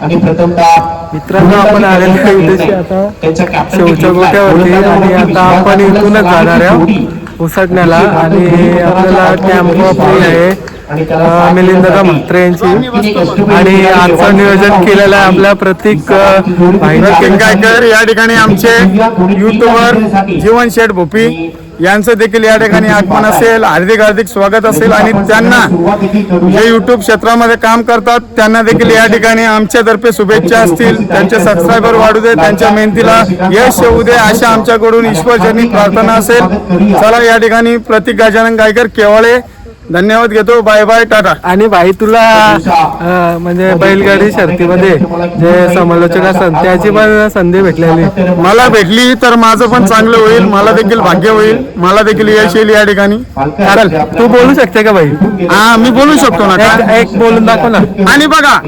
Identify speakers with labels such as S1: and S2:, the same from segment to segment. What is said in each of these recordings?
S1: आणि प्रथमतः
S2: मित्रांनो आपण आलेल्या उद्देशी आता शेवच्या गोट्यावरती आणि आता आपण इथूनच जाणार आहोत उसटण्याला आणि आपल्याला कॅम्प आपली आहे मिलिंदा म्हात्रे यांची आणि आजचं नियोजन केलेलं आहे आपल्या प्रतीक
S3: किंगायकर या ठिकाणी आमचे युट्यूबर जीवन शेठ भोपी यांचं देखील या ठिकाणी आगमन असेल. हार्दिक हार्दिक स्वागत असेल आणि त्यांना जे युट्यूब क्षेत्रामध्ये काम करतात त्यांना देखील या ठिकाणी आमच्यातर्फे शुभेच्छा असतील. त्यांचे सबस्क्रायबर वाढू दे, त्यांच्या मेहनतीला यश येऊ दे अशा आमच्याकडून ईश्वरचरणी प्रार्थना असेल. चला या ठिकाणी प्रतीक गजानन गायकर केवाळे धन्यवाद घेतो. Bye bye, tata.
S2: आणि भाई तुला म्हणजे बैलगाडी शर्तीमध्ये जे समालोचक असतात त्याची पण संधी भेटलेली
S3: मला भेटली तर माझं पण चांगलं होईल, मला देखील भाग्य होईल, मला देखील यश येईल या ठिकाणी.
S2: चालेल, तू बोलू शकते का भाई?
S3: हा, मी बोलू शकतो ना.
S2: एक बोलून दाखव ना.
S3: आणि बघा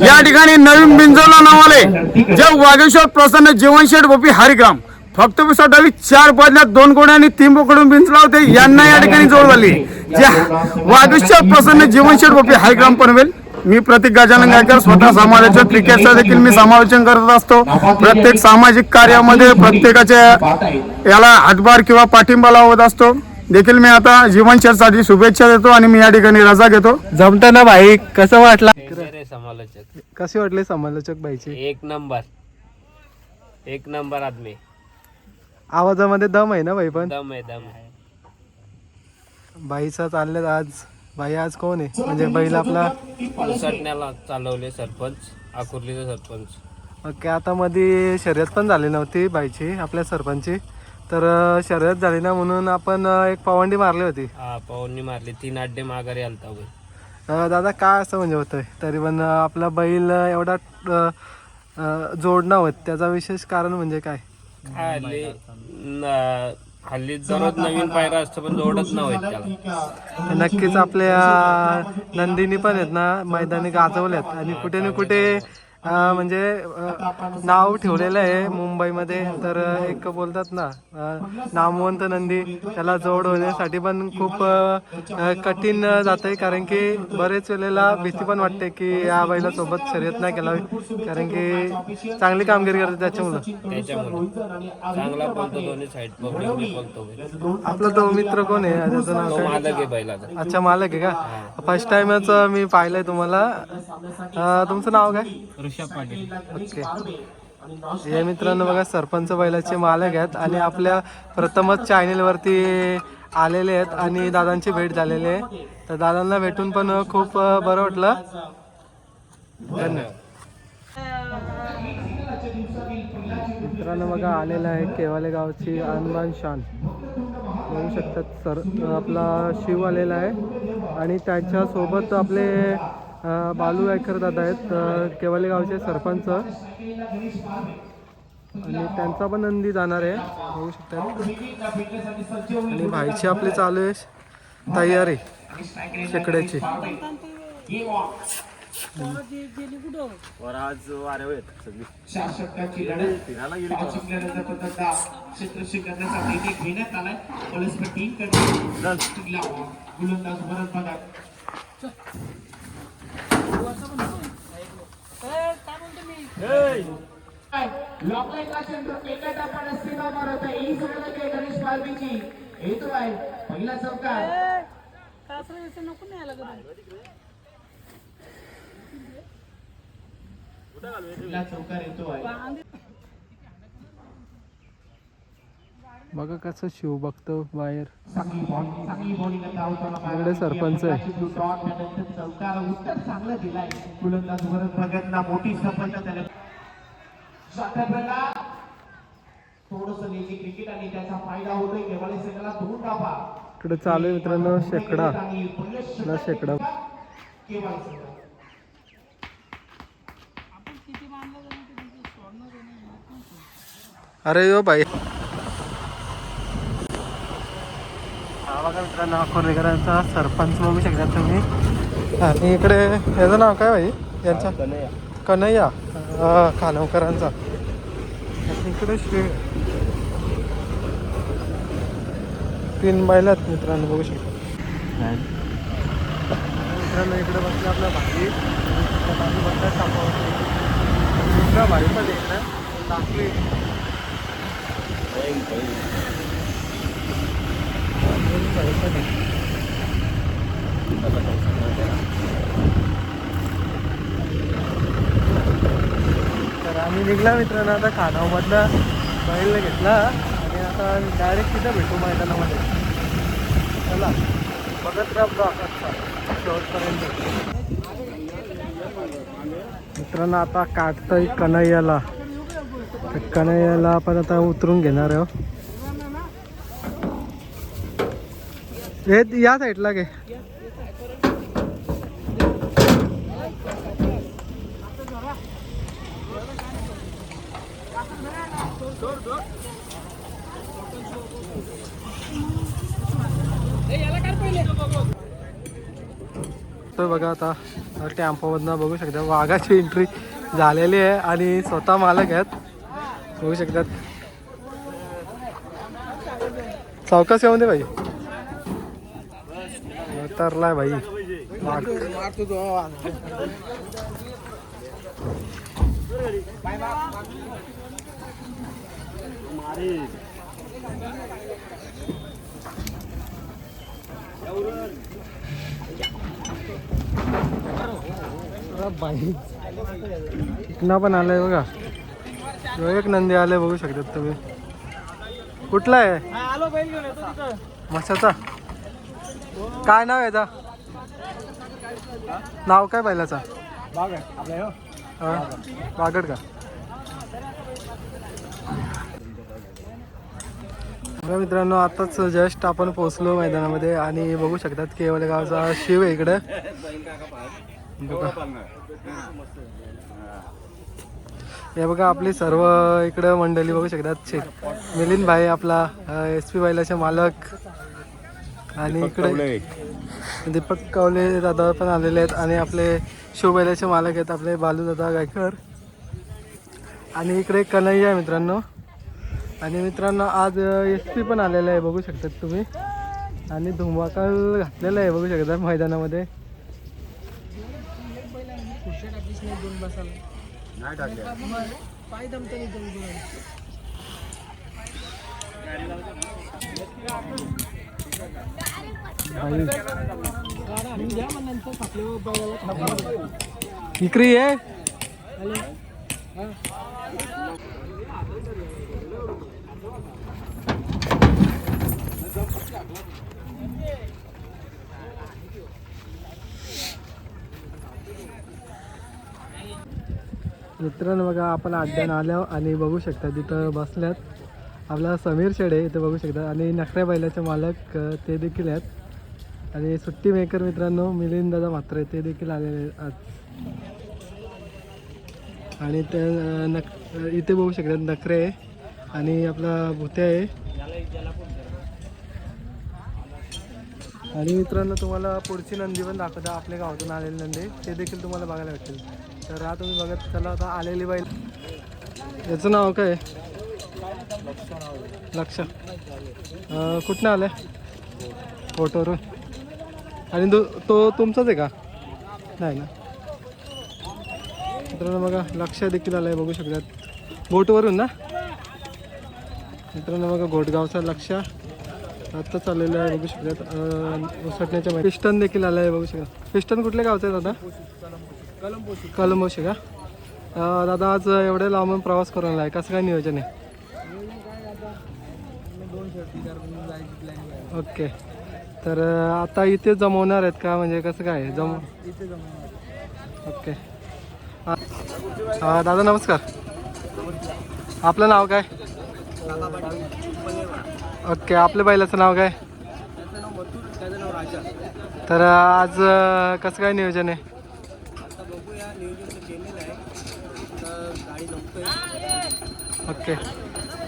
S3: या ठिकाणी नवीन बिंजोला नावाले जे वागेश्वर प्रसन्न जीवनशेठ भोपी हरिग्राम फक्त विसरली 4 बदल्यात 2 गोड्या आणि 3 बोकडून बिंचला होते. यांना या ठिकाणी जोड झाली जे वागेश्वर प्रसन्न जीवनशेठ भोपी हरिग्राम पनवेल. मी प्रतीक गजानन गायकर, स्वतः समालोचक, क्रिकेटचं देखील मी समालोचन करत असतो. प्रत्येक सामाजिक कार्यामध्ये प्रत्येकाच्या याला हातभार किंवा पाठिंबा लावत असतो. देखील मी आता जीवनशेठसाठी शुभेच्छा देतो आणि मी या ठिकाणी रजा घेतो.
S2: जमताना भाई कसं वाटला?
S4: समालोचक
S2: कसे वाटले समालोचक भाईचे?
S4: एक नंबर आदमी.
S2: आवाजामध्ये दम आहे ना भाई? पण
S4: दम आहे.
S2: भाईचा चालले आज. भाई आज कोण आहे म्हणजे बैल आपला
S4: उसटण्याला चालवले सरपंच, आकुर्लीचे सरपंच.
S2: ओके. आता मध्ये शर्यत पण झाली नव्हती बाईची, आपल्या सरपंचची. तर शर्यत झाली ना म्हणून आपण एक पवंडी मारली होती.
S4: हा, पवननी मारली. 3 अड्डे माघारी आलता बैल.
S2: दादा काय असं म्हणजे होतंय तरी पण आपला बैल एवढा जोडणं होत त्याचा विशेष कारण म्हणजे काय?
S4: हल्ली दररोज नवीन पायरा असतो पण जोडत नव्हते त्याला.
S2: नक्कीच आपल्या नंदिनी पण आहेत ना मैदानी गाजवल्यात आणि कुठे ना कुठे म्हणजे नाव ठेवलेलं आहे मुंबईमध्ये. तर एक बोलतात ना नामवंत नंदी, त्याला जोड होण्यासाठी पण खूप कठीण जात आहे. कारण की बरेच वेळेला भीती पण वाटते की या बैलासोबत शर्यत नाही केलावी, कारण की चांगली कामगिरी करते त्याच्यामुळं.
S4: चांगला बोलतो, दोन्ही साईड बोलतो.
S2: आपला तो मित्र कोण आहे? त्याचं नाव काय?
S4: मालक आहे बैलाचा.
S2: अच्छा, मालक आहे का? फर्स्ट टाइमच मी पाहिलंय तुम्हाला. तुमचं नाव काय? ओके. हे मित्रांनो बघा, सरपंच बैलाचे मालक आहेत आणि आपल्या प्रथमच चॅनेलवरती आलेले आहेत आणि दादांची भेट झालेली आहे. तर दादांना भेटून पण खूप बरं वाटलं. धन्यवाद. मित्रांनो बघा, आलेला आहे केवाले गावची अनबान शान. बघू शकतात आपला शिव आलेला आहे आणि त्याच्यासोबत आपले बालू गायकर दादा आहेत, केवाले गावचे सरपंच. आणि त्यांचा पण नंदी जाणार आहे, बघू शकतात. आणि भाईची आपली चालू आहे तयारी शेकड्याची.
S3: आज वारे
S1: पहिला चौकार येतो आहे.
S2: बघा कसं शिव बघतो बाहेर. इकडे सरपंच आहे.
S1: चौकार उत्तर चांगलं दिलाय. गोलंदाज भरत भगतला मोठी सफलता त्याने. थोडस लेझी क्रिकेट आणि त्याचा फायदा होतोय. केवळ संघाला 2 धावा.
S2: इकडे चालू आहे मित्रांनो शेकडा ना शेकडा. अरे यो भाई, हा बघा मित्रांनो अकोलेकरांचा सरपंच बघू शकता तुम्ही. आणि इकडे याचं नाव काय भाई? यांचा कन्हैया खानवकरांचा. इकडे 3 बैल आहेत मित्रांनो, बघू शकता. मित्रांनो इकडे बसले आपला भाई, बघा भाई पण आहे ना टाकली. तर आम्ही निघला मित्रांनो आता खानावमधला बैल घेतला आणि आता डायरेक्ट तिथं भेटू मैदानामध्ये. चला बघत राहा ब्लॉग शेवटपर्यंत. मित्रांनो आता काढतोय कन्हैयाला. कन्हैयाला आपण आता उतरून घेणार आहे. हे या साईडला घे. तर बघा आता टेम्पोमधनं बघू शकता वाघाची एंट्री झालेली आहे आणि स्वतः मालक आहेत बघू शकतात. सावकाश येऊन दे भाई. तरलाय भाई वाघ. बाई इकडनं पण आलंय बघा. एक नंदी आलाय बघू शकतात तुम्ही. कुठला आहे मशाचा? काय नाव आहे याचा? नाव काय बैलाचा? बागड का? मित्रांनो आताच जस्ट आपण पोहोचलो मैदानामध्ये आणि बघू शकतात केवळ गावचा शिव आहे इकडे. हे बघा आपली सर्व इकडं मंडळी बघू शकतात. मिलिंद भाई आपला SP बैलाचे मालक आणि इकडे दीपक कवले दादा पण आलेले आहेत आणि आपले शिव बैलाचे मालक आहेत आपले बालू दादा गायकर. आणि इकडे कन्हैया आहे मित्रांनो. आणि मित्रांनो आज SP पण आलेला आहे बघू शकतात तुम्ही. आणि धुमाकाल घातलेला आहे बघू शकतात मैदानामध्ये. इकडे ये. मित्रांनो बघा आपण अड्ड्यानं आलो आणि बघू शकता तिथं बसल्यात आपला समीर शेडे इथं बघू शकता आणि नखऱ्या बैलाचे मालक ते देखील आहेत. आणि सुट्टी मेकर मित्रांनो मिलिंद दादा मात्र ते देखील आलेले आहेत आज. आणि त्या इथे बघू शकतात नखरे आहे आणि आपला भुत्या आहे. आणि मित्रांनो तुम्हाला पुढची नंदी पण दाखवता आपल्या गावातून आलेली नंदी ते देखील तुम्हाला बघायला भेटेल. तर हा तुम्ही बघत चला आता आलेली बैल. याचं नाव काय? लक्ष. कुठनं आलं? फोटोवरून. आणि तो तुमचाच आहे का? नाही ना. मित्रांनो बघा लक्ष देखील आलं आहे बघू शकतात बोटवरून ना. मित्रांनो बघा घोटगावचा लक्ष आत्ता चाललेलं आहे बघू शकतात. उसटण्याच्या पिस्टन देखील आलं आहे बघू शकतात. पिस्टन कुठल्या गावचं आहे दादा? कलंबोशी का? दादा आज एवढ्या लांबून प्रवास करून आला आहे कसं काय नियोजन आहे? ओके. तर आता इथे जमवणार आहेत का म्हणजे कसं काय ओके. दादा नमस्कार. आपलं नाव काय? ओके. आपल्या बैलाचं नाव काय? तर आज कसं काय नियोजन आहे? ओके.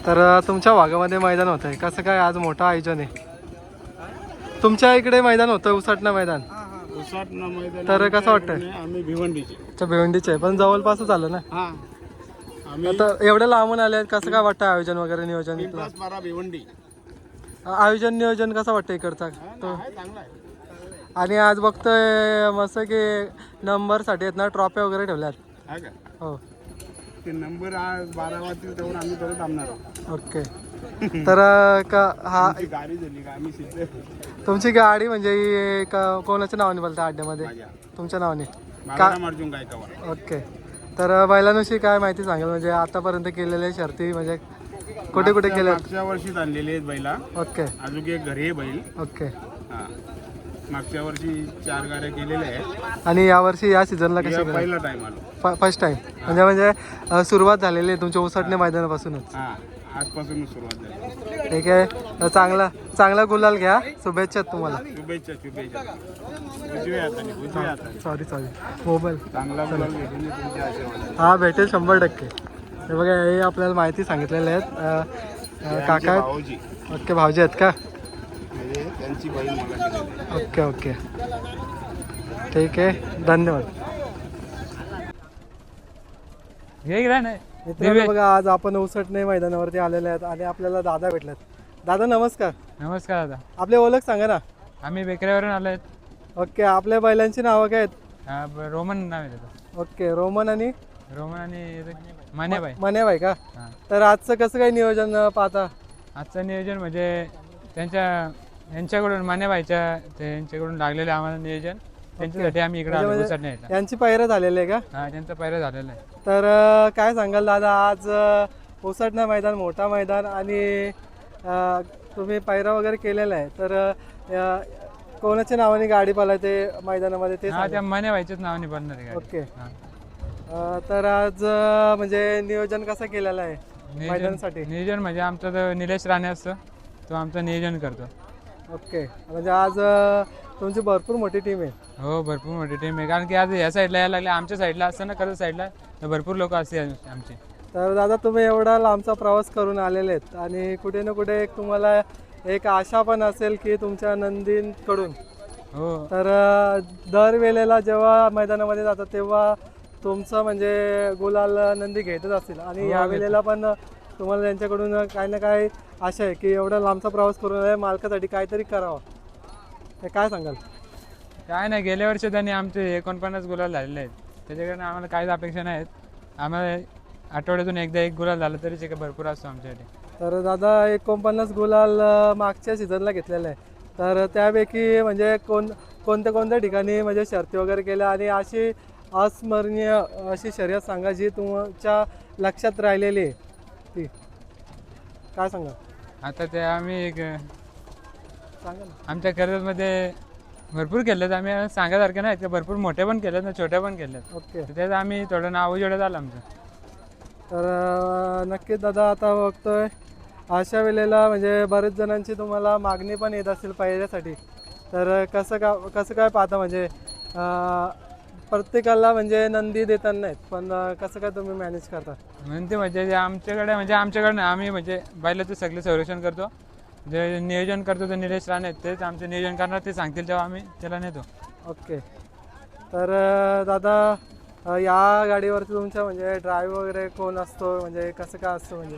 S2: तर तुमच्या भागामध्ये मैदान होतं आहे कसं काय आज मोठं आयोजन आहे? तुमच्या इकडे मैदान होतं उसाटणं मैदान. तर कसं वाटतंय?
S3: आम्ही भिवंडीचे.
S2: अच्छा भिवंडीचे आहे पण जवळपासच आलं ना. आता एवढे लांबून आले कसं काय वाटतं आयोजन वगैरे नियोजन?
S3: भिवंडी
S2: आयोजन नियोजन कसं वाटतं इकडचा? आणि आज बघतोय मस्त की नंबरसाठी आहेत ना ट्रॉफी वगैरे ठेवल्यात. हो
S3: ते नंबर 12 वाजतील तेव्हा आम्ही परत थांबणार आहोत.
S2: ओके. तर हा
S3: आमची गाडी झाली का आम्ही सिद्ध
S2: तुमची गाडी म्हणजे ही कोणाच्या नावाने बोलता अड्ड्यामध्ये?
S3: माझ्या
S2: तुमच्या नावाने
S3: बालाराम अर्जुन गायकवाड.
S2: ओके. तर बैलांविषयी काय माहिती सांगाल, म्हणजे आतापर्यंत केलेल्या शर्ती म्हणजे कुठे कुठे केल्या?
S3: मागच्या वर्षीच आणलेले आहेत बैला.
S2: ओके
S3: अजून एक घरी आहे बैल.
S2: ओके.
S3: हा मागच्या वर्षी 4 गाड्या केलेल्या आहेत
S2: आणि यावर्षी या सीझनला कसे केलं?
S3: पहिला टाइम आलो.
S2: फर्स्ट टाइम म्हणजे सुरुवात झालेली आहे तुमच्या उसटणे मैदानापासूनच?
S3: हा आजपासूनच सुरुवात झाली.
S2: ठीक आहे. चांगला गुलाल घ्या. शुभेच्छा तुम्हाला.
S3: शुभेच्छा शुभेच्छा. उजव्या हाताने
S2: सॉरी मोबाईल
S3: चांगला गुलाल भेटून दे तुमच्या आशीर्वादाने.
S2: हा भेटेल 100%. हे बघा हे आपल्याला माहिती सांगितलेले आहेत काका आहेत.
S3: भाऊजी
S2: ओके. भाऊजी आहेत का?
S3: म्हणजे त्यांची बहीण मला दिलेली.
S2: ओके. ठीक आहे. धन्यवाद. मित्रांनो बघा आज आपण उसटणे मैदानावरती आलेले आहेत आणि आपल्याला दादा भेटलेत. दादा नमस्कार.
S5: नमस्कार दादा.
S2: आपली ओळख सांगा ना.
S5: आम्ही बेकऱ्यावरून आलो आहेत.
S2: ओके. आपल्या बैलांची नावं काय आहेत?
S5: रोमन नाव आहे त्याचं.
S2: ओके. रोमन आणि
S5: मानेबाई.
S2: मनेबाई का?
S5: हां.
S2: तर आजचं कसं काय नियोजन पाहता?
S5: आजचं नियोजन म्हणजे यांच्याकडून मानेबाईच्या त्यांच्याकडून लागलेलं आम्हाला नियोजन. त्यांच्यासाठी आम्ही इकडे आलो उसटण्याला.
S2: यांची पायऱ्या झालेली आहे का?
S5: हा त्यांचा पहिरा झालेला आहे.
S2: तर काय सांगाल दादा आज उसटणं मैदान मोठा मैदान आणि तुम्ही पायरा वगैरे केलेला आहे तर कोणाच्या नावाने गाडी पळते मैदानामध्ये ते
S5: हा
S2: सांगा.
S5: त्या मानेबाईच्याच नावाने बनणार आहे गाडी.
S2: ओके.
S5: हा.
S2: तर आज म्हणजे नियोजन कसं केलेलं आहे मैदानासाठी?
S5: नियोजन म्हणजे आमचा जो निलेश राणे असतो तो आमचं नियोजन करतो.
S2: ओके. म्हणजे आज तुमची भरपूर मोठी टीम आहे.
S5: हो भरपूर मोठी टीम आहे कारण की आज या साईडला यायला लागले. आमच्या साईडला असतं ना कर्जत साईडला तर भरपूर लोक असते आमचे.
S2: तर दादा तुम्ही एवढा लांबचा प्रवास करून आलेले आहेत आणि कुठे ना कुठे एक तुम्हाला एक आशा पण असेल की तुमच्या नंदींकडून.
S5: हो.
S2: तर दर वेळेला जेव्हा मैदानामध्ये जातात तेव्हा तुमचं म्हणजे गुलाल नंदी घेतच असतील आणि या वेळेला पण तुम्हाला त्यांच्याकडून काही ना काही आशा आहे की एवढा लांबचा प्रवास करून आले मालकासाठी काहीतरी करावं. हे काय सांगाल?
S5: काय नाही गेल्या वर्षी त्यांनी आमचे 49 गुलाल झालेले आहेत. त्याच्याकडनं आम्हाला काहीच अपेक्षा नाहीत. आम्हाला आठवड्यातून एकदा एक गुलाल झाला तरी ते भरपूर असतो आमच्यासाठी.
S2: तर दादा 49 गुलाल मागच्या सीझनला घेतलेला आहे. तर त्यापैकी म्हणजे कोणत्या ठिकाणी म्हणजे शर्ती वगैरे केल्या आणि अशी अस्मरणीय अशी शर्यत सांगा जी तुमच्या लक्षात राहिलेली आहे ती काय सांगा?
S5: आता ते आम्ही
S2: सांगा ना.
S5: आमच्या कर्जतमध्ये भरपूर केलेत. आम्ही सांगासारखे नाहीत का भरपूर मोठे पण केलेत ना छोटे पण केलेत.
S2: ओके.
S5: त्याचं आम्ही थोडं नाव जोडत आलं आमचं.
S2: तर नक्कीच दादा आता बघतोय अशा वेळेला म्हणजे बरेच जणांची तुम्हाला मागणी पण येत असेल पायऱ्यासाठी. तर कसं काय पाहता म्हणजे प्रत्येकाला म्हणजे नंदी देताना नाहीत पण कसं काय तुम्ही मॅनेज करता?
S5: म्हणते म्हणजे आमच्याकडनं आम्ही म्हणजे बैलाचं सगळे संरक्षण करतो. जे नियोजन करतो ते निलेश राणे तेच आमचं नियोजन करणार. ते सांगतील तेव्हा आम्ही त्याला नेतो.
S2: ओके. तर दादा या गाडीवरती तुमच्या म्हणजे ड्रायव्हर वगैरे कोण असतो म्हणजे कसं काय असतं? म्हणजे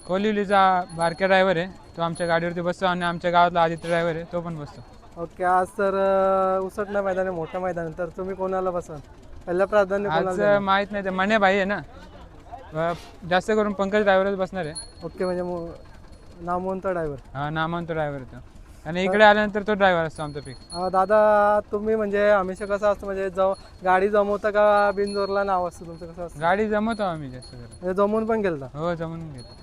S5: कोलिवलीचा बारक्या ड्रायव्हर आहे तो आमच्या गाडीवरती बसतो आणि आमच्या गावातला आदित्य ड्रायव्हर आहे तो पण बसतो.
S2: ओके. आज तर उसटणं मैदान आहे मोठं मैदान आहे तर तुम्ही कोणाला बसाल? पहिलं प्राधान्य
S5: आज
S2: कोणाला?
S5: माहीत नाही ते मनेबाई आहे ना जास्त करून पंकज ड्रायव्हरच बसणार आहे.
S2: ओके. म्हणजे नामवंत ड्रायव्हर.
S5: हा नामवंत ड्रायव्हर आहे तो आणि इकडे आल्यानंतर तो ड्रायव्हर असतो आमचा पिक.
S2: दादा तुम्ही म्हणजे हमेशा कसं असतं म्हणजे गाडी जमवता का बिनजोरला नाव असतं तुमचं कसं असतं?
S5: गाडी जमवतो आम्ही जास्त करून.
S2: म्हणजे जमवून पण गेलता?
S5: हो जमवून घेतो.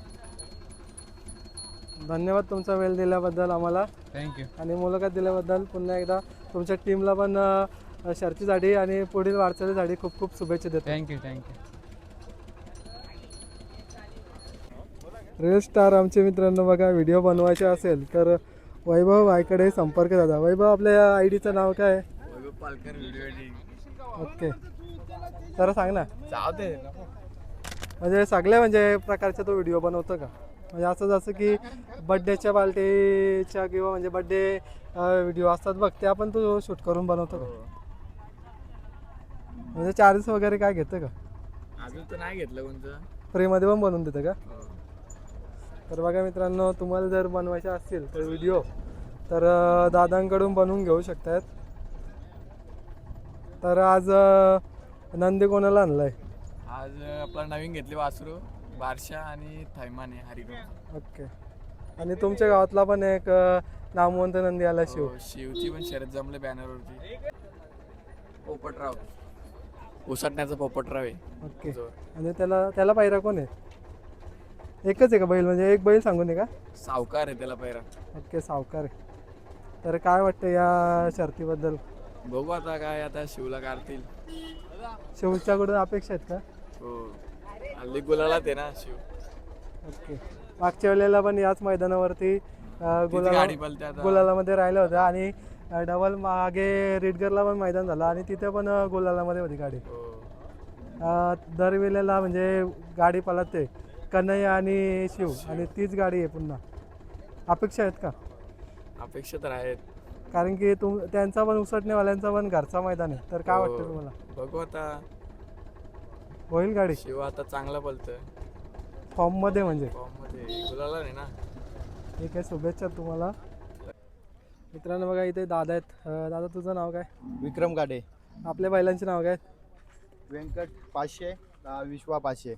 S2: धन्यवाद तुमचा वेळ दिल्याबद्दल आम्हाला
S5: थँक्यू.
S2: आणि मुलाखत दिल्याबद्दल. पुन्हा एकदा तुमच्या टीमला पण शर्तीसाठी आणि पुढील वाटचालीसाठी खूप खूप शुभेच्छा देतो.
S5: थँक्यू.
S2: रील स्टार आमचे मित्रांनो बघा व्हिडिओ बनवायचे असेल तर वैभव भाईकडे संपर्क साधा. वैभव आपल्या आयडीचं नाव काय आहे? ओके. जरा सांग ना. म्हणजे सगळे म्हणजे प्रकारचे तो व्हिडिओ बनवतो का? म्हणजे असं जसं की बड्डेच्या पार्टीच्या किंवा म्हणजे बड्डे व्हिडिओ असतात बघ ते आपण तो शूट करून बनवतो का? म्हणजे चार्जेस वगैरे काय घेतं का?
S5: अजून तर नाही घेतलं कोणतं.
S2: फ्रीमध्ये पण बनवून देतं का? तर बघा मित्रांनो तुम्हाला जर बनवायचे असतील तर व्हिडिओ तर दादांकडून बनवून घेऊ शकतात. तर आज नंदी कोणाला आणलाय?
S6: आज आपला नवीन घेतली वासरू बारशा आणि थैमाने हरिग्राम.
S2: ओके. आणि तुमच्या गावातला पण एक नामवंत नंदी आला शिव.
S6: शिवची पण शर्यत जमले बॅनरवरती. पोपटराव उसटण्याचा पोपटराव आहे.
S2: ओके.
S6: जो
S2: आणि त्याला पायरा कोण आहे? एकच आहे का बैल, म्हणजे एक बैल सांगून आहे का?
S6: सावकार आहे त्याला पहिला.
S2: ओके, सावकार आहे. तर काय वाटतं या शर्तीबद्दल?
S6: बघू आता काय आता शिवला काढतील.
S2: शिवच्याकडून अपेक्षा आहेत का?
S6: हो हल्ली गुलाला ते ना शिव.
S2: ओके. मागच्या वेळेला पण याच मैदानावरती
S6: गाडी पळते आता.
S2: गुलालामध्ये राहिलं होतं आणि डबल मागे रेडगरला पण मैदान झालं आणि तिथे पण गुलालामध्ये होती गाडी.
S6: हो.
S2: दरवेळेला म्हणजे गाडी पळते कन्हैया आणि शिव आणि तीच गाडी आहे पुन्हा. अपेक्षा आहेत का?
S6: अपेक्षा तर आहेत.
S2: कारण की त्यांचा पण उसटणेवाल्यांचा पण घरचा मैदान आहे, तर काय वाटतं तुम्हाला?
S6: बघू आता
S2: होईल गाडी
S6: शिव आता चांगला पळतोय
S2: फॉर्ममध्ये म्हणजे?
S6: फॉर्म मध्ये गुलाला नाही ना.
S2: ठीक आहे, शुभेच्छा तुम्हाला. मित्रांनो बघा इथे दादा आहेत. दादा तुझं नाव काय?
S7: विक्रम गाडे.
S2: आपल्या बैलांचे नाव काय?
S7: व्यंकट 500, विश्वा 500.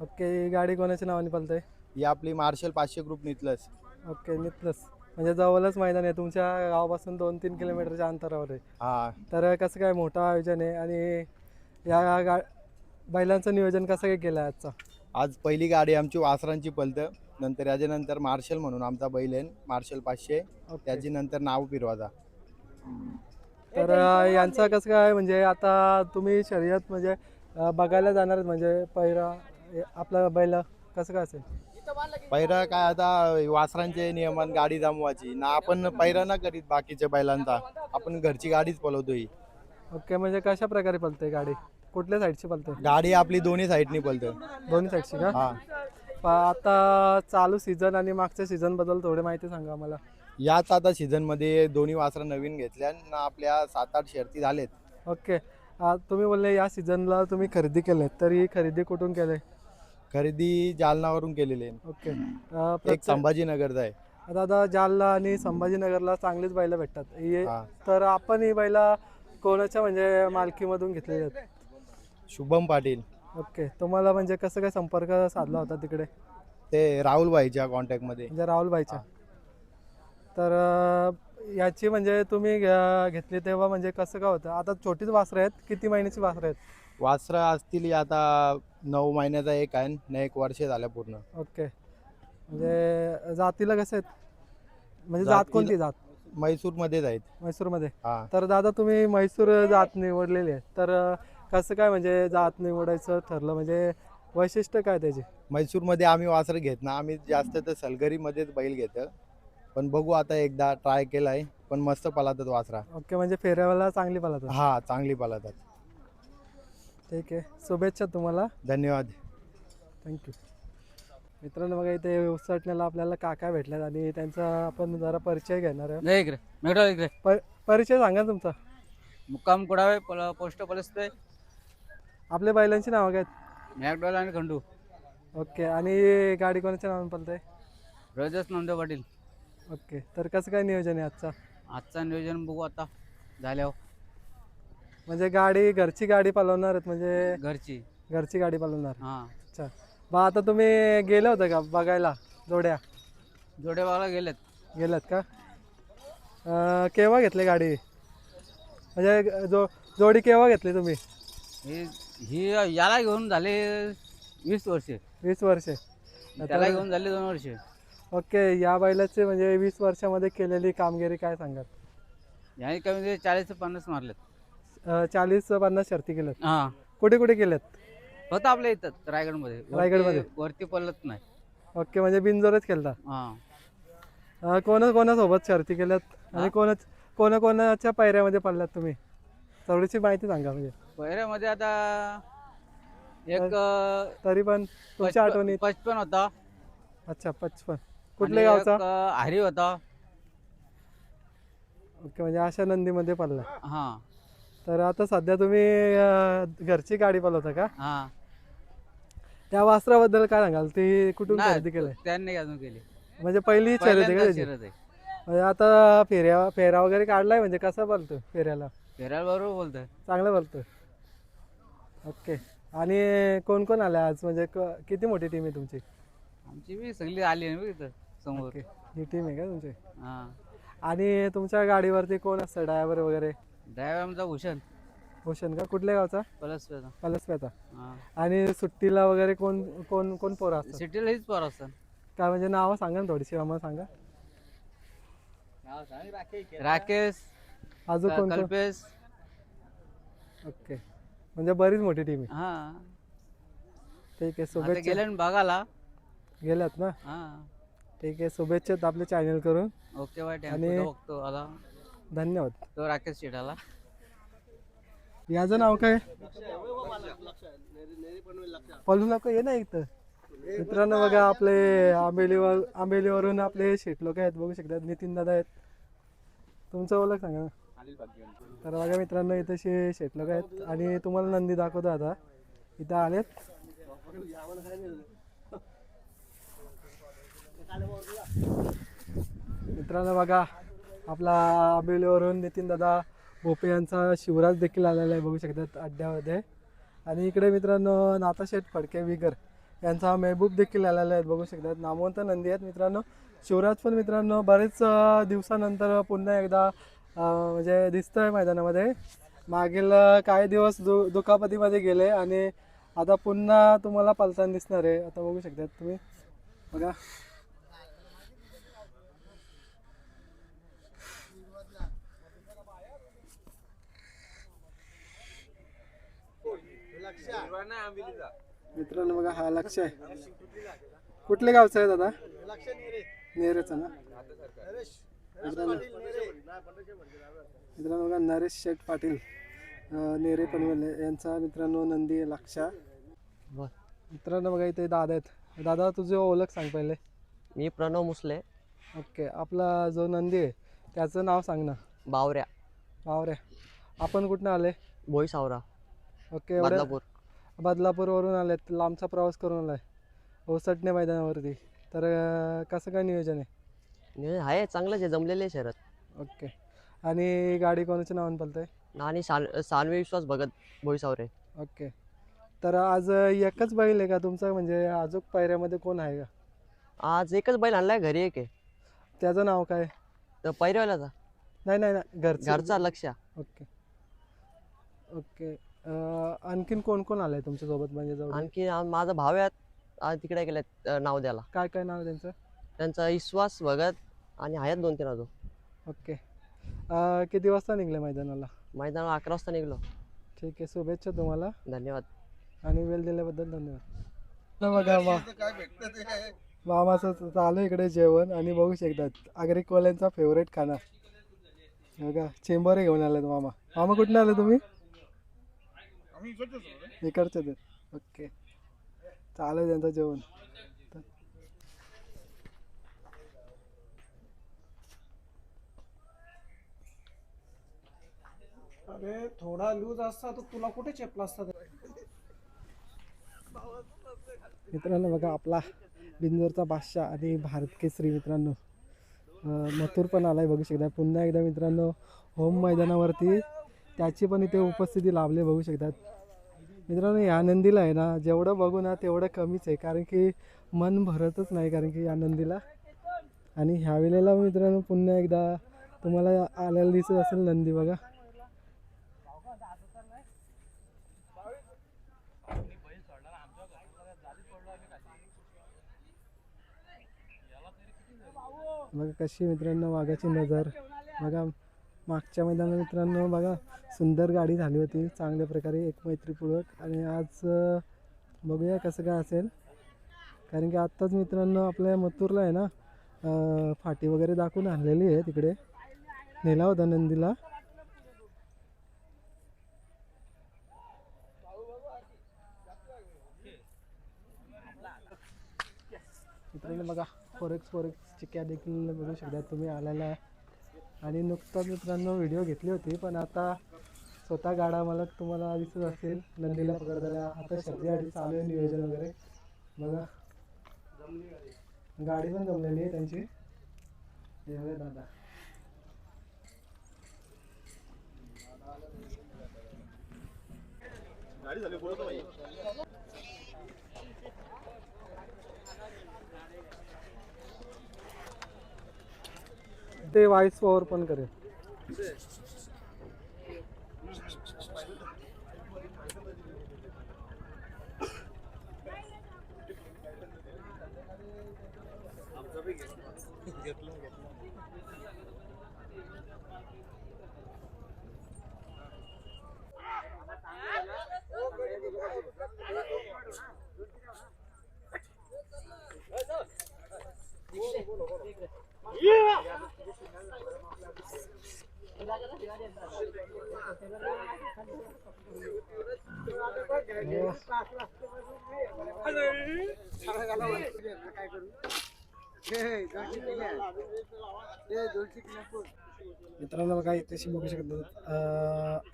S2: ओके. ही गाडी कोणाच्या नावाने पळते?
S7: ही आपली मार्शल 500 ग्रुप नितलस.
S2: ओके, नितलस म्हणजे जवळच मैदान आहे तुमच्या गावापासून 2-3 किलोमीटरच्या अंतरावर आहे.
S7: हा,
S2: तर कसं काय मोठं आयोजन आहे आणि या बैलांचं नियोजन कसं काय केलं आहे आजचा?
S7: आज पहिली गाडी आमची वासरांची पलतं. नंतर याच्यानंतर मार्शल म्हणून आमचा बैल आहे मार्शल 500. त्याची नंतर नाव पिरवाजा.
S2: तर यांचं कसं काय म्हणजे आता तुम्ही शर्यत म्हणजे बघायला जाणार म्हणजे पहिला आपला बैल कसं काय असेल?
S7: पैरा काय आता वासरांचे नियमन गाडी जमवायची ना. आपण पैरा ना करीत बाकीच्या बैलांचा, आपण घरची गाडीच पळवतो. ही
S2: ओके. म्हणजे कशा प्रकारे पळते गाडी? कुठल्या साईडची पळते
S7: गाडी? आपली दोन्ही साईडनी पळतं.
S2: दोन्ही साईडची का?
S7: हा.
S2: आता चालू सीझन आणि मागच्या सीझन बद्दल थोडी माहिती सांगा मला.
S7: याच आता सीझन मध्ये दोन्ही वासरं नवीन घेतल्या ना. आपल्या 7-8 शर्ती झालेत.
S2: ओके. तुम्ही बोलले या सीझनला तुम्ही खरेदी केले, तर ही खरेदी कुठून केले?
S7: खरेदी जालनावरून केलेली आहे.
S2: ओके.
S7: एक संभाजीनगरचा आहे.
S2: दादा जालना आणि संभाजीनगरला चांगलीच बैलं भेटतात.
S7: हा.
S2: तर आपण ही बैला कोणाच्या म्हणजे मालकीमधून घेतलेली आहेत?
S7: शुभम पाटील.
S2: ओके. तुम्हाला म्हणजे कसं काय संपर्क साधला होता तिकडे?
S7: ते राहुल भाईच्या कॉन्टॅक्ट मध्ये.
S2: म्हणजे राहुलबाईच्या. तर याची म्हणजे तुम्ही घेतली तेव्हा म्हणजे कसं काय होतं? आता छोटीच वासरं आहेत, किती महिन्याची वासरं आहेत?
S7: वासरं असतील आता 9 महिन्याचा एक आहे ना 1 वर्ष झाल्या पूर्ण.
S2: ओके. म्हणजे जातीला कसं आहेत म्हणजे जात कोणती जात?
S7: म्हैसूर मध्येच आहेत.
S2: म्हैसूरमध्ये.
S7: हा.
S2: तर दादा तुम्ही म्हैसूर जात निवडलेली आहे, तर कसं काय म्हणजे जात निवडायचं ठरलं म्हणजे वैशिष्ट्य काय त्याची?
S7: म्हैसूर मध्ये आम्ही वासरं घेत ना. आम्ही जास्त तर सलगरी मध्येच बैल घेतो. पण बघू आता एकदा ट्राय केलाय. पण मस्त पळतात वासरा.
S2: ओके. म्हणजे फेऱ्याला चांगली पळतात.
S7: हा, चांगली पळतात.
S2: ठीक आहे, शुभेच्छा तुम्हाला.
S7: धन्यवाद.
S2: थँक्यू. मित्रांनो बघा इथे उसटण्याला आपल्याला काका भेटल्यात आणि त्यांचा आपण जरा परिचय घेणार आहे. परिचय सांगा तुमचा.
S8: मुक्काम कुडावे पोस्ट पोलिस
S2: आपल्या बैलांची नावं काय आहेत?
S8: मॅकडॉल आणि खंडू.
S2: ओके. आणि गाडी कोणाच्या नावाने पळते?
S8: रजस नामदेव पाटील.
S2: ओके. तर कसं काय नियोजन आहे
S8: आजचा नियोजन बघू आता झाल्यावर.
S2: म्हणजे गाडी घरची गाडी पळवणार आहेत म्हणजे घरची गाडी पळवणार?
S8: हां.
S2: अच्छा. मग आता तुम्ही गेले होते का बघायला जोड्या
S8: बघायला
S2: गेलात का? केव्हा घेतली गाडी म्हणजे जोडी केव्हा घेतली तुम्ही?
S8: ही याला घेऊन झाले 20 वर्षे.
S2: 20 वर्षे.
S8: त्याला घेऊन झाले 2 वर्षे.
S2: ओके. या बैलाचे म्हणजे 20 वर्षामध्ये केलेली कामगिरी काय सांगाल?
S8: याने कमी 40-50 मारलेत.
S2: 40-50 शर्ती केल्यात.
S8: हां.
S2: कुठे कुठे केल्यात?
S8: फक्त आपल्या इथं रायगडमध्ये.
S2: रायगडमध्ये?
S8: वरती पडलत नाही.
S2: ओके. म्हणजे बिनजोरच केलता.
S8: हां.
S2: कोणासोबत शर्ती केल्यात आणि कोणाच्या पायऱ्यामध्ये पडल्यात तुम्ही? थोडीशी माहिती सांगा म्हणजे.
S8: पहिऱ्यामध्ये आता एक
S2: तरी पण तुमच्या आठवणीत.
S8: 55 होता.
S2: अच्छा, 55. कुठल्या गावचा?
S8: हरी होता.
S2: ओके. म्हणजे अशा नंदीमध्ये पडला.
S8: हां.
S2: तर आता सध्या तुम्ही घरची गाडी पळवता का?
S8: हां.
S2: त्या वासराबद्दल काय सांगाल? ती कुठून खरेदी केलंय?
S8: त्यांनी अजून केली.
S2: म्हणजे पहिली शर्यत आहे का त्याची?
S8: शर्यत आहे.
S2: म्हणजे आता फेरा वगैरे काढलाय म्हणजे कसा बोलतो फेऱ्याला?
S8: फेरायला बरोबर बोलतोय.
S2: चांगलं बोलतोय. ओके. आणि कोण कोण आले आज म्हणजे किती मोठी टीम आहे तुमची?
S8: आमची बी सगळी आली आहे ना इथं समोर.
S2: ओके, ही टीम आहे का तुमची?
S8: हा,
S2: आणि तुमच्या गाडीवरती कोण असतं ड्रायव्हर वगैरे?
S8: ड्रायव्हर आमचा भूषण
S2: भूषण का? कुठल्या गावचा?
S8: पलसपेचा.
S2: पलसप्याचा.
S8: हा,
S2: आणि सुट्टीला वगैरे कोण कोण कोण पोरं असतात?
S8: सिटीला हीच पोर असतात.
S2: काय म्हणजे नावं सांगा ना थोडीशी आम्हाला सांगा.
S8: राकेश,
S2: अजून कोण कोण?
S8: कल्पेश.
S2: ओके, म्हणजे बरीच मोठी टीम आहे.
S8: हा,
S2: ठीक आहे,
S8: आता
S2: शुभेच्छा.
S8: गेले ना बघायला.
S2: गेल्यात ना?
S8: हा,
S2: ठीक आहे, शुभेच्छा आपल्या चॅनल करून.
S8: ओके वाईट
S2: आणि-
S8: बघतो आला
S2: धन्यवाद.
S8: तो राकेश शेठाला.
S2: याचं नाव काय? पळू नको, ये ना इथं. मित्रांनो बघा, आपले आंबेलीवरून आपले शेट लोक आहेत, बघू शकतात. नितीन दादा आहेत. तुमचं ओळख सांगा ना. तर बघा मित्रांनो, इथे शेट लोक आहेत आणि तुम्हाला नंदी दाखवतो आता. इथं आलेत. मित्रांनो बघा, आपला आंबेलीवरून नितीन दादा भोपे यांचा शिवराज देखील आलेला आहे, बघू शकतात अड्ड्यामध्ये. आणि इकडे मित्रांनो नाथाशेठ फडके विगर यांचा महबूब देखील आलेला आहे, बघू शकतात. नामवंत नंदी आहेत मित्रांनो. शिवराज पण मित्रांनो बरेच दिवसानंतर पुन्हा एकदा म्हणजे दिसतोय मैदानामध्ये. मागील काही दिवस दुखापतीमध्ये गेले आणि आता पुन्हा तुम्हाला पलताना दिसणार आहे. आता बघू शकतात तुम्ही, बघा. मित्रांनो बघा, हा लक्ष आहे. कुठल्या गावचा आहे दादा? नेरेचा ना? मित्रांनो बघा, नरेश शेठ पाटील नेरे पनवेल यांचा मित्रांनो नंदी लक्ष. मित्रांनो बघा, इथे दादा आहेत. दादा तुझी ओळख सांग पहिले.
S9: मी प्रणव मुसले.
S2: ओके, आपला जो नंदी आहे त्याचं नाव सांग ना.
S9: बावऱ्या.
S2: बावऱ्या. आपण कुठनं आले?
S9: भोईसावरा.
S2: ओके,
S9: बदलापूर.
S2: बदलापूरवरून आलेत, लांबचा प्रवास करून आलाय ओसटणे मैदानावरती. तर कसं काय नियोजन आहे?
S9: आहे चांगलंच आहे, जमलेले शरद.
S2: ओके, आणि गाडी कोणाच्या नावाने पळते?
S9: आणि सानवी विश्वास भगत भोईसावरे.
S2: ओके, तर आज एकच बैल आहे का तुमचा, म्हणजे अजून पायऱ्यामध्ये कोण आहे का?
S9: आज एकच बैल आणलाय, घरी एक आहे.
S2: त्याचं नाव काय?
S9: तर पैरवाल्याचा
S2: नाही नाही नाही,
S9: घरचा लक्ष.
S2: Okay okay. आणखीन कोण कोण आलंय तुमच्यासोबत म्हणजे जवळ?
S9: आणखी माझा भाव आहे आज तिकडे गेल्यात नाव द्यायला.
S2: काय काय नाव आहे त्यांचं?
S9: त्यांचा विश्वास भगत आणि आहेत 2-3 अजून.
S2: ओके, किती वाजता निघले मैदानाला?
S9: मैदानाला 11 वाजता निघलो.
S2: ठीक आहे, शुभेच्छा तुम्हाला
S9: धन्यवाद.
S2: आणि वेळ दिल्याबद्दल धन्यवाद. बघा मामाचं चालू इकडे जेवण आणि बघू शकतात आगरीकवाल्यांचा फेवरेट खाना. बघा चेंबर घेऊन आलेत मामा. मामा कुठून आले तुम्ही? इकडचे ते. ओके, चालू आहे त्यांचं जेवण.
S1: अरे थोडा लूज असता तर तुला कुठे चेपला असता.
S2: मित्रांनो बघा, आपला बिंदूरचा बादशाह आणि भारत केसरी मित्रांनो मथुर पण आलाय, बघू शकता. पुन्हा एकदा मित्रांनो होम मैदानावरती त्याची पण इथे उपस्थिती लाभली, बघू शकतात. मित्रांनो या नंदीला आहे ना, जेवढं बघू ना तेवढं कमीच आहे, कारण की मन भरतच नाही कारण की या नंदीला. आणि ह्या वेळेला मित्रांनो पुन्हा एकदा तुम्हाला आलेला दिसत असेल नंदी, बघा. बघा कशी मित्रांनो वाघाची नजर. बघा मागच्या मैदानात मित्रांनो बघा सुंदर गाडी झाली होती चांगल्या प्रकारे, एक मैत्रीपूर्वक. आणि आज बघूया कसं काय असेल, कारण की आत्ताच मित्रांनो आपल्या मथुरला आहे ना फाटी वगैरे दाखवून आणलेली आहे, तिकडे नेला होता नंदीला. मित्रांनो बघा फोरेक्स चिक्या देखील बघू शकता तुम्ही आलेला आहे. आणि नुकताच मित्रांनो व्हिडिओ घेतली होती, पण आता स्वतः गाडा मालक तुम्हाला दिसत असेल नंदीला पकडताना. आता शर्यतीसाठी चालू आहे नियोजन वगैरे, बघा गाडी पण जमलेली आहे त्यांची. हे दादा गाडी झाली बोलतो भाई. ते व्हॉइस ओव्हर पण करेल. मित्रांनो बघा इथे बघू शकता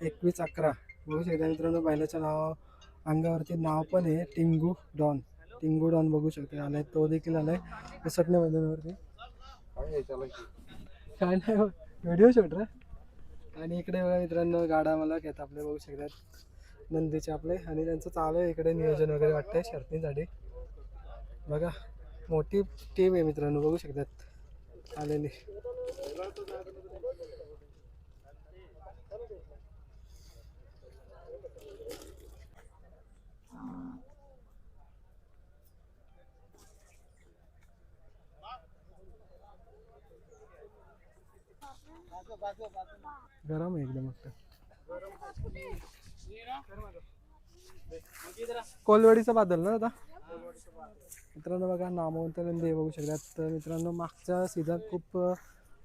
S2: 21-11 बघू शकता मित्रांनो. बैलाच्या नाव अंगावरती नाव पण आहे टिंगू डॉन. टिंगू डॉन बघू शकता आलाय, तो देखील आलाय उसटणे मैदानावरती. काय नाही व्हिडिओ शूट रे. आणि इकडे बघा मित्रांनो गाडा मला घेत आपले बघू शकतात नंदीचे आपले, आणि त्यांचं चालू आहे इकडे नियोजन वगैरे वाटतंय शर्तीसाठी. बघा मोठी टीम आहे मित्रांनो बघू शकतात आलेली. गरम आहे एकदम. कोलवाडीचा बादल ना आता मित्रांनो बघा नामवंत नंदी बघू शकतात. तर मित्रांनो मागच्या सीझन खूप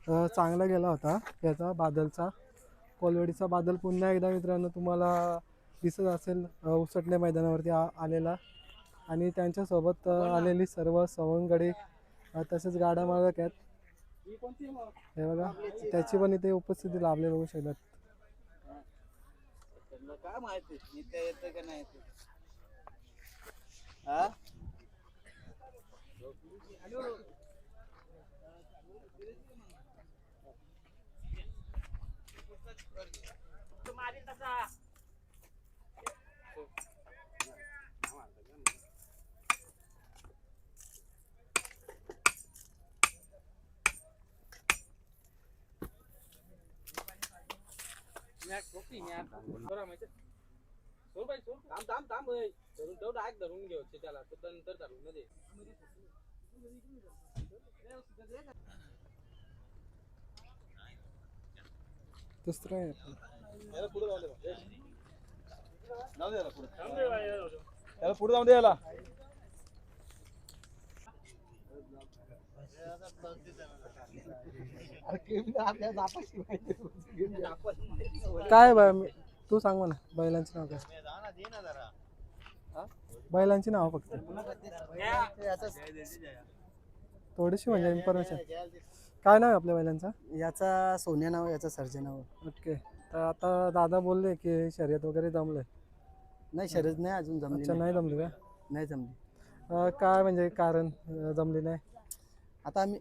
S2: चांगला गेला होता याचा बादलचा. कोलवाडीचा बादल पुन्हा एकदा मित्रांनो तुम्हाला दिसत असेल उसटणे मैदानावरती आलेला, आणि त्यांच्यासोबत आलेली सर्व सवंगडी तसेच गाडा मालक आहेत हे बघा, त्याची पण इथे उपस्थिती लाभले बघू शकतात.
S8: काय माहिती येतं का नाही धरून घेऊ त्याला नंतर धरून मध्ये
S2: दुसरं आहे
S3: पुढे जाऊन द्यायला.
S2: काय तू सांग मला बैलांची नाव काय. बैलांची नाव फक्त थोडीशी म्हणजे इन्फॉर्मेशन. काय नाव आहे आपल्या बैलांचा.
S9: याचा सोन्या नाव, याचा सर्जा नाव.
S2: ओके. तर आता दादा बोलले की शर्यत वगैरे जमलंय.
S9: नाही शर्यत नाही अजून जमली.
S2: अच्छा नाही जमली का.
S9: नाही जमली.
S2: काय म्हणजे कारण जमली नाही.
S9: आता आम्ही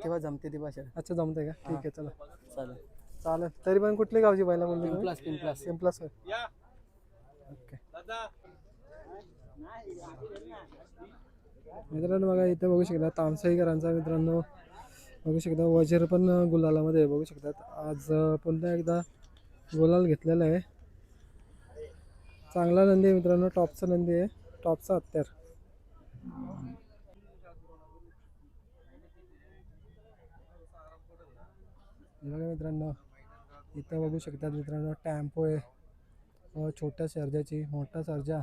S9: तेव्हा जमते तेव्हा शर्यत.
S2: अच्छा जमते का. ठीक आहे चला
S9: चालेल
S2: चालेल. तरी पण कुठली गावची बैला बोलली.
S9: पिंपलास.
S2: ओके मित्रांनो बघा इथे बघू शकता तामसाईकरांचा मित्रांनो बघू शकता वजीर पण गुलालामध्ये बघू शकतात. आज पुन्हा एकदा गुलाल घेतलेला आहे. चांगला नंदी आहे मित्रांनो, टॉपचा नंदी आहे, टॉपचा हत्यार. बघा मित्रांनो इथं बघू शकतात मित्रांनो टॅम्पो आहे, छोट्या सर्जाची मोठा सर्जा.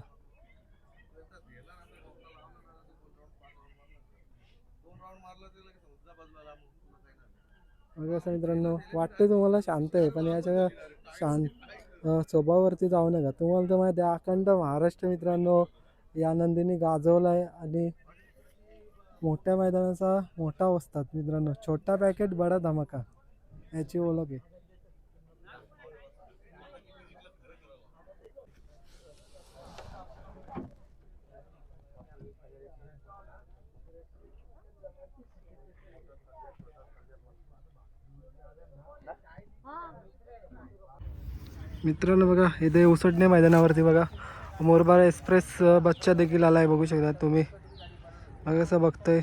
S2: असं मित्रांनो वाटते तुम्हाला शांत आहे, पण याच्या स्वभावावरती जाऊ नका. तुम्हाला तर माहिती आहे अखंड महाराष्ट्र मित्रांनो या नंदीने गाजवला आहे, आणि मोठ्या मैदानाचा मोठा वस्ताद मित्रांनो. छोटा पॅकेट बडा धमाका याची ओळख आहे. मित्रांनो बघा इथे उसटणे मैदानावरती बघा मोरबारा एक्सप्रेस बच्चा देखील आलाय बघू शकता तुम्ही. बघा कसं बघतोय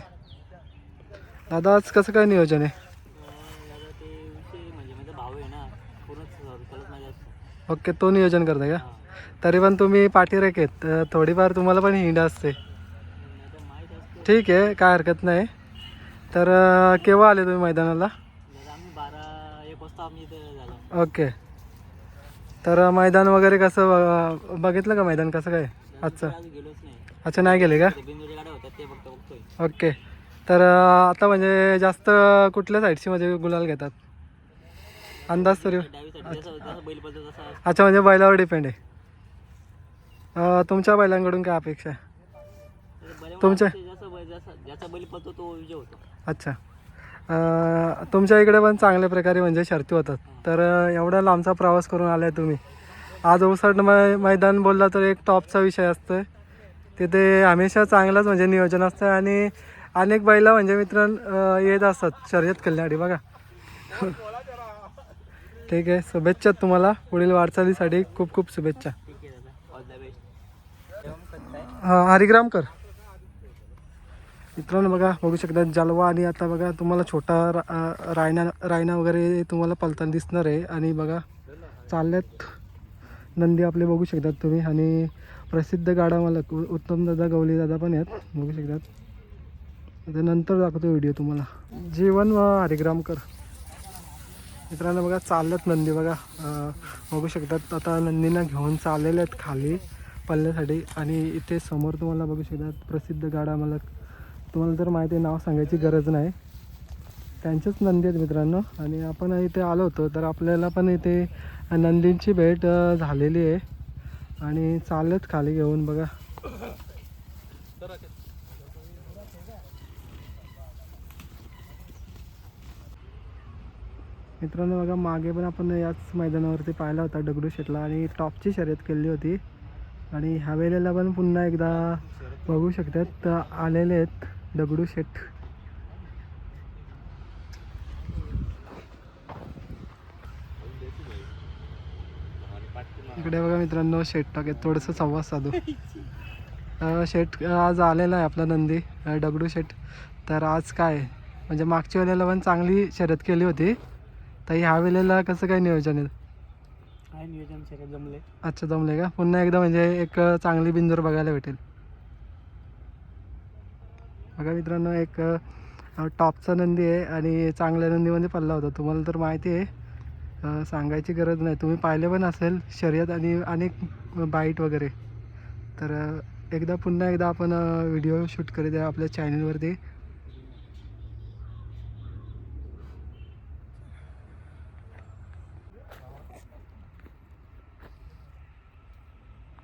S2: दादा आज कसं काय नियोजन आहे. ओके, तो नियोजन करताय का? तरी पण तुम्ही पाठीरेख आहेत, थोडीफार तुम्हाला पण हिंड असते. ठीक आहे, काय हरकत नाही. तर केव्हा आले तुम्ही मैदानाला? ओके. तर मैदान वगैरे कसं बघितलं का? मैदान कसं काय आजचं? अच्छा, नाही गेले का? ओके. तर आता म्हणजे जास्त कुठल्या साईडची म्हणजे गुलाल घेतात अंदाज तरी? अच्छा, म्हणजे बैलावर डिपेंड आहे. तुमच्या बैलांकडून काय अपेक्षा आहे तुमच्या? अच्छा. तुमच्या इकडे पण चांगल्या प्रकारे म्हणजे शर्ती होतात. तर एवढा लांबचा प्रवास करून आलाय तुम्ही. आज ओसड मैदान बोलला तर एक टॉपचा विषय असतोय. तिथे हमेशा चांगलंच म्हणजे नियोजन असतं आणि अनेक बैला म्हणजे मित्रांनो येत असतात शर्यत करण्यासाठी बघा. ठीक आहे, शुभेच्छा तुम्हाला पुढील वाटचालीसाठी. खूप खूप शुभेच्छा. हरिग्रामकर मित्रांनो बघा, बघू शकता जलवा. आणि आता बघा तुम्हाला छोटा रायना वगैरे तुम्हाला पलताना दिसणार आहे. आणि बघा चालल्यात नंदी आपले, बघू शकतात तुम्ही. आणि प्रसिद्ध गाडा मालक उत्तम दादा गवली दादा पण आहेत, बघू शकतात. आता नंतर दाखवतो व्हिडिओ तुम्हाला. जीवन व हरिग्रामकर मित्रांनो बघा चालल्यात नंदी बघा, बघू शकतात. आता नंदींना घेऊन चाललेले आहेत खाली पल्ल्यासाठी. आणि इथे समोर तुम्हाला बघू शकतात प्रसिद्ध गाडा मालक, तुम्हाला तर माहिती आहे, नाव सांगायची गरज नाही, त्यांचेच नंदी आहेत मित्रांनो. आणि आपण इथे आलो होतो तर आपल्याला पण इथे नंदींची भेट झालेली आहे. आणि चाललेत खाली घेऊन बघा. मित्रांनो बघा मागे पण आपण याच मैदानावरती पाहिला होता दगडूशेठला आणि टॉपची शर्यत केली होती. आणि ह्या वेळेला पण पुन्हा एकदा बघू शकतात आलेले आहेत दगडूशेठ. इकडे बघा मित्रांनो शेठ टाकेत थोडंसं संवाद साधू. शेठ आज आलेला आहे आपला नंदी दगडूशेठ. तर आज काय म्हणजे मागच्या वेळेला पण चांगली शर्यत केली होती, तर ह्या वेळेला कसं काय नियोजन आहे?
S8: नियोजन शर्यत जमले.
S2: अच्छा, जमले का? पुन्हा एकदा म्हणजे एक चांगली बिंजोर बघायला भेटेल. बघा मित्रांनो एक टॉपचा नंदी आहे आणि चांगल्या नंदीमध्ये पडला होता, तुम्हाला तर माहिती आहे, सांगायची गरज नाही. तुम्ही पाहिले पण असेल शर्यत आणि अनेक बाईट वगैरे. तर एकदा पुन्हा एकदा आपण व्हिडिओ शूट करीत आहे आपल्या चॅनलवरती.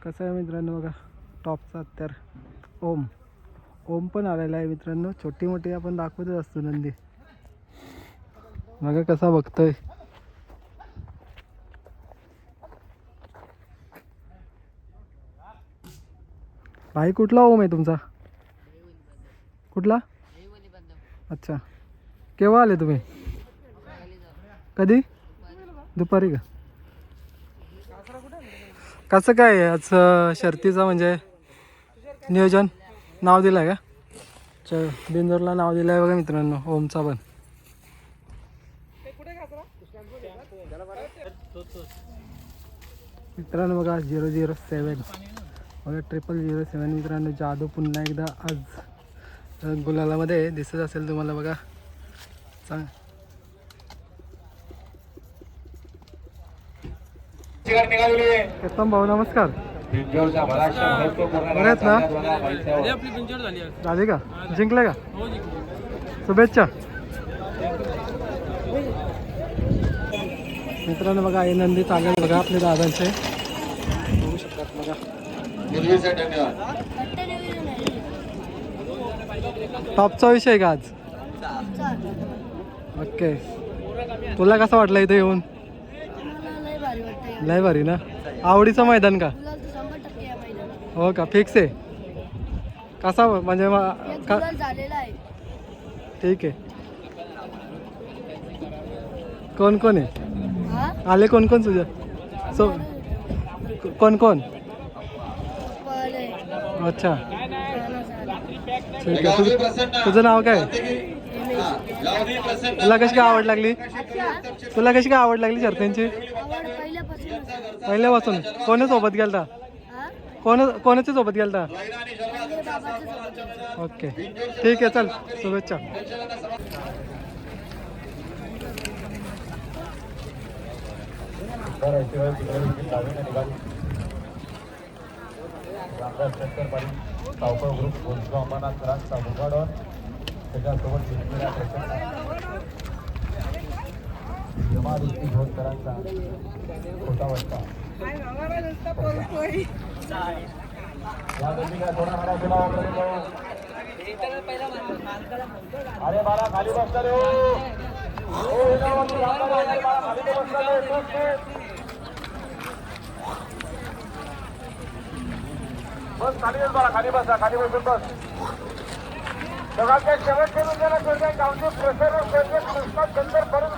S2: कसं आहे मित्रांनो बघा टॉपचा हत्यार ओम पण आलेला आहे मित्रांनो. छोटी मोठी आपण दाखवतच असतो नंदी. बघा कसा बघतोय. भाई कुठला ओम आहे तुमचा? कुठला? अच्छा, केव्हा आले तुम्ही? कधी? दुपारी का? कसं काय आज शर्तीचं म्हणजे नियोजन? नाव दिलं आहे का? बिंदोरला नाव दिलं आहे बघा मित्रांनो ओमचा पण. मित्रांनो बघा 007 बघा 0007 मित्रांनो. जादू पुन्हा एकदा आज गुलालामध्ये दिसत असेल तुम्हाला बघा. सांग केतन भाऊ नमस्कार. बरे आहेत ना? झाली का? जिंकले का? शुभेच्छा मित्रांनो. बघा हे नंदी चालले बघा आपले दादांचे, बघू शकतात बघा. टॉपचा विषय का आज? ओके, तुला कसं वाटलं इथे येऊन? लय भारी ना? आवडीचं मैदान का? हो का? फिक्स आहे? कसा म्हणजे ठीक आहे. कोण कोण आहे आले? कोण कोण तुझ्या कोण कोण? अच्छा ठीक आहे. तुझं नाव काय? तुला कशी काय आवड लागली? तुला कशी काय आवड लागली शर्तींची? पहिल्यापासून कोणी सोबत गेलता? कोणाच्या सोबत गेलता? ओके ठीक आहे, चल शुभेच्छा.
S3: अरे बाळा खाली बसला रे. बस खाली बस बाळा, खाली बसा, खाली बसून बस. सगळ्यात शेवट करून गेला शेवटी गावचे प्रेशर नंतर परत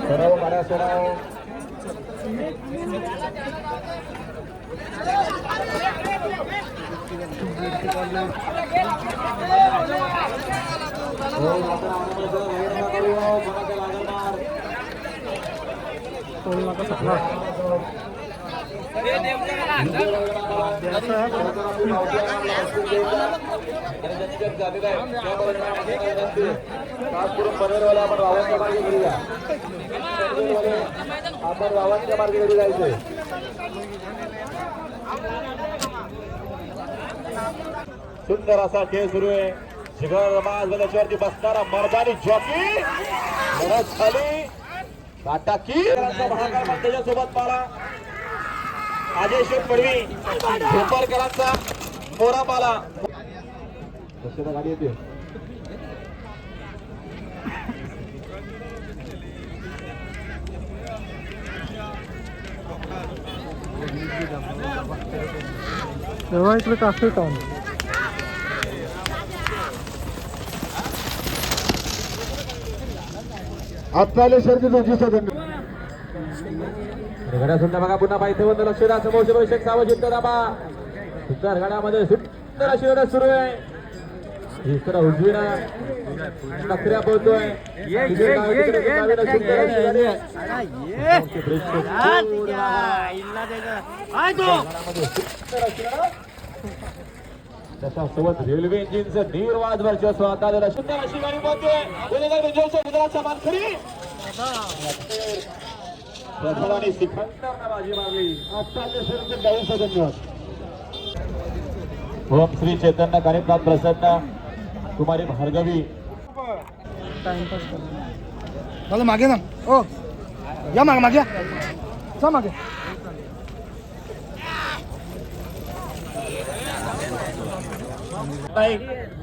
S3: सराव गाड्या सराव. आपण गावांच्या मार्गे घरी जायचंय. सुंदर असा खेळ सुरू आहे. शिखर त्याच्यावरती बसणारा मर्दानी जॉकी लढत झाली. टाकी त्याच्यासोबत पाला अजय पडवी झोपरकरांचा मोरा पाला. गाडी येते.
S2: तेव्हा इकडे कासरी टाऊन.
S3: आपल्याला शर्दी तुमची सदन घड्या सुद्धा बघा. पुन्हा पाहिजे बंद लक्ष द्या. समोर शेख सावजित दाबा. सुंदर घड्यामध्ये सुंदर अशी लढत सुरू आहे. इकडे उजवीना नखऱ्या बोलतोय. त्याच्यासोबत रेल्वे इंजिनचं निर्वाद वर्चस्व आता सुंदर अशी गाडी बोलतोय. मानकरी प्रधानाने सिकंदरला बाजी मारली. ओम श्री चैतन्य कार्यक्रम प्रसन्न कुमारी भार्गवी.
S7: मागे ना. ओ या मागे मागे जा मागे.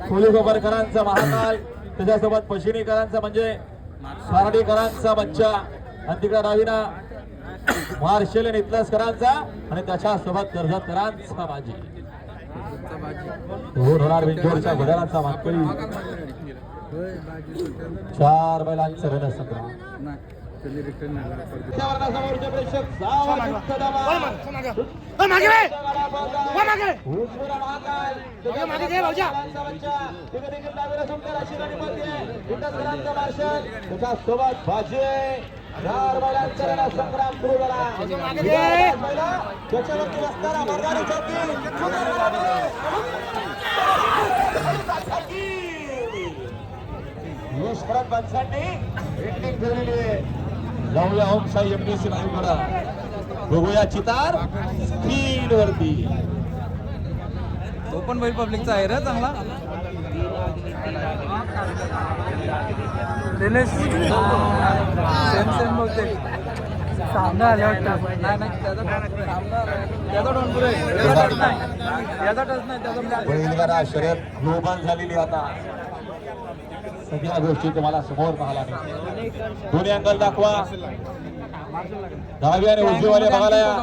S3: खोलीगोबरकरांचा महाकाल, त्याच्यासोबत पशिणीकरांचा म्हणजे सारडीकरांचा बच्चा आणि तिकडे डावीना मार्शल नितलसकरांचा आणि त्याच्यासोबत कर्जतकरांचा बाजी. होणार विंजोरच्या घोड्याचा मानकरी. 4 बैलांचं रणसंग्राम. समोरचे प्रेक्षक त्याच्यासोबत बाजी. 4 बैलांचा रणसंग्राम सुरू झाला. त्याच्यावरती असताना मर्दानी यश परत बनसांनी रेटिंग ठेवलेली आहे. जाऊया ओम साई एमडीसी लाईव्हकडा. बघूया चितार स्क्रीन वरती.
S8: ओपन बैल पब्लिकचा आहे रे चांगला.
S2: दिनेश सेम बहुतेक सामना आला वाटतं.
S8: नाही त्याचा डोनपूर आहे. याचा टच नाही त्याचा.
S3: बैलगाडा शर्यत ग्लोबल झालेली आता. सगळ्या गोष्टी तुम्हाला समोर पाहायला मिळतील. दोन्ही अँगल दाखवा. डावी आणि उजवीवाले बघायला या.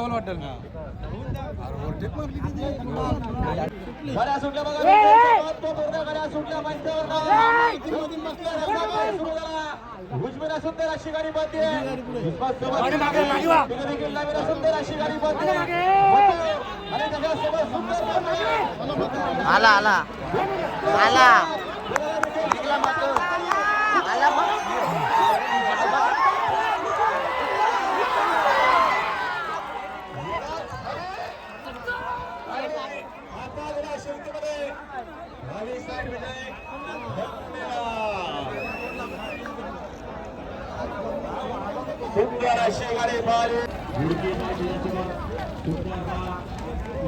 S3: गाड्या सुटल्या बघा.
S1: पूर्ण गाड्या सुटल्या माणसावर उजवीला सुंदर अशी गाडी बनते सुंदर अशी गाडी बनते आणि त्याच्यासोबत सुंदर
S9: आला आला आला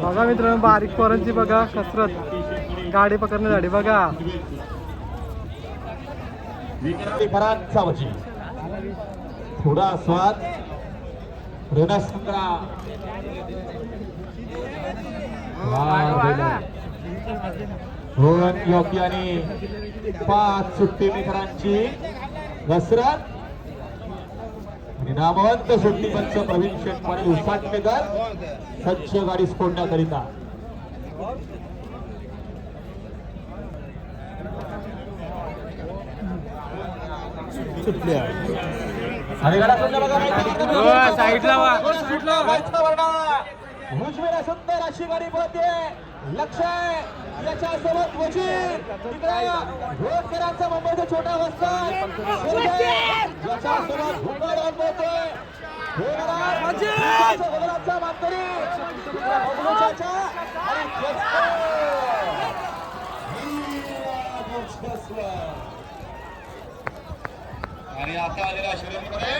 S2: बघा मित्रांनो, बारीक पोरांची बघा कसरत, गाडी पकडण्यासाठी बघा.
S1: थोडा स्वाद रोहन योग्य आणि 5 सुट्टी मित्रांची कसरत आणि नामवंत सुट्टीपंच प्रवीण शेटपाटील उसाटणेकर सज्ज गाडी स्फोडण्याकरिता. उजवीला सुंदर अशी गाडी पळते. लक्ष आहे याच्यासोबत रोडकरांचा मुंबईचा छोटा वस्ताद याच्यासोबत भुंगार बोलतोय मानकरी आणि आता आलेल्या शिरोमध्ये